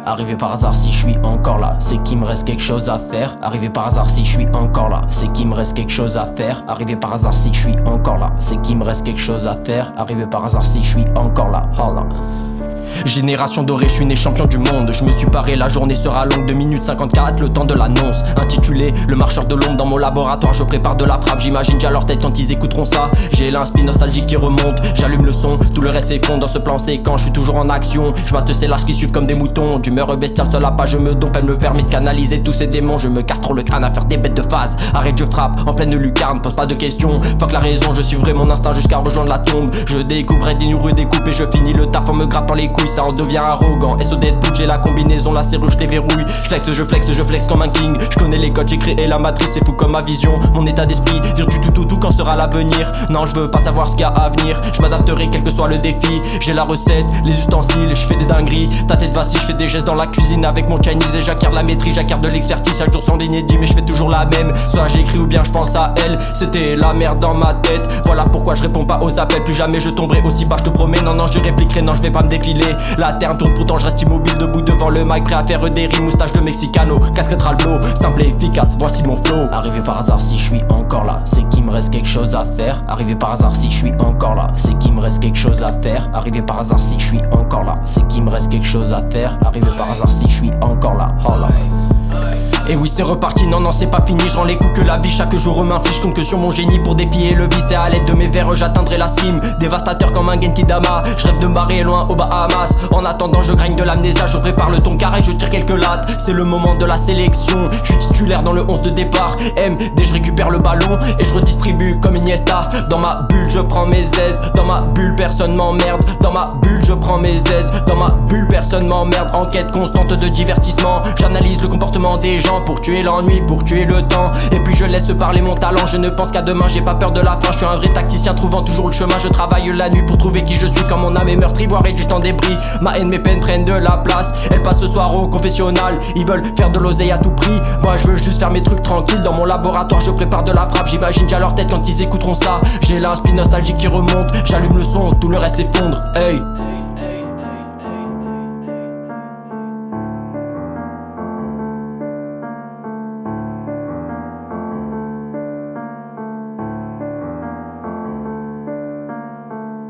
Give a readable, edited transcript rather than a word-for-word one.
Arrivé par hasard si je suis encore là, c'est qu'il me reste quelque chose à faire. Arrivé par hasard si je suis encore là, c'est qu'il me reste quelque chose à faire. Arrivé par hasard si je suis encore là, c'est qu'il me reste quelque chose à faire. Arrivé par hasard si je suis encore là, holla. Génération dorée, je suis né champion du monde. Je me suis paré, la journée sera longue, 2 minutes 54, le temps de l'annonce. Intitulé Le marcheur de l'ombre, dans mon laboratoire je prépare de la frappe. J'imagine déjà leur tête quand ils écouteront ça. J'ai l'inspi nostalgique qui remonte, j'allume le son, tout le reste s'effondre dans ce plan séquent. Je suis toujours en action, je mate ces lâches qui suivent comme des moutons. D'humeur bestiale sur la page, je me dompe, elle me permet de canaliser tous ces démons. Je me casse trop le crâne à faire des bêtes de phase. Arrête, je frappe, en pleine lucarne, pose pas de questions. Fuck la raison, je suivrai mon instinct jusqu'à rejoindre la tombe. Je découperai des rues découpées, je finis le taf en me grattant les couilles. Ça en devient arrogant, SO Deadpool, j'ai la combinaison, la serrure je déverrouille. Je flex comme un king. Je connais les codes, j'ai créé la matrice, c'est fou comme ma vision. Mon état d'esprit vire du tout quand sera l'avenir. Non je veux pas savoir ce qu'il y a à venir, je m'adapterai quel que soit le défi. J'ai la recette, les ustensiles, je fais des dingueries. Ta tête vacille, je fais des gestes dans la cuisine avec mon Chinese et j'acquiers de la maîtrise, j'acquiers de l'expertise. Chaque jour sont d'inédits mais je fais toujours la même. Soit j'écris ou bien je pense à elle, c'était la merde dans ma tête. Voilà pourquoi je réponds pas aux appels, plus jamais je tomberai aussi bas, je te promets. Non je répliquerai, non je vais pas me défiler. La terre tourne pourtant je reste immobile debout devant le mic, prêt à faire des rimes. Moustache de Mexicano, casquette Ralph, simple et efficace, voici mon flow. Arrivé par hasard si je suis encore là, c'est qu'il me reste quelque chose à faire. Arrivé par hasard si je suis encore là, c'est qu'il me reste quelque chose à faire. Arrivé par hasard si je suis encore là, c'est qu'il me reste quelque chose à faire. Arrivé par hasard si je suis encore là, holla. Et oui c'est reparti, non c'est pas fini. Je rends les coups que la vie chaque jour m'inflige. Compte que sur mon génie pour défier le vice. Et à l'aide de mes vers j'atteindrai la cime. Dévastateur comme un Genkidama. Je rêve de me barrer loin aux Bahamas. En attendant je gragne de l'amnésia. Je prépare le ton carré, je tire quelques lattes. C'est le moment de la sélection. Je suis titulaire dans le 11 de départ. Dès je récupère le ballon et je redistribue comme Iniesta. Dans ma bulle je prends mes aises. Dans ma bulle personne m'emmerde. Dans ma bulle je prends mes aises. Dans ma bulle personne m'emmerde. En quête constante de divertissement. J'analyse le comportement des gens pour tuer l'ennui, pour tuer le temps. Et puis je laisse parler mon talent. Je ne pense qu'à demain, j'ai pas peur de la fin. Je suis un vrai tacticien trouvant toujours le chemin. Je travaille la nuit pour trouver qui je suis. Quand mon âme est meurtrivoire et du temps débris. Ma haine, mes peines prennent de la place. Elles passent ce soir au confessionnal. Ils veulent faire de l'oseille à tout prix. Moi je veux juste faire mes trucs tranquilles. Dans mon laboratoire je prépare de la frappe. J'imagine déjà leur tête quand ils écouteront ça. J'ai l'inspi nostalgique qui remonte. J'allume le son, tout le reste s'effondre. Hey.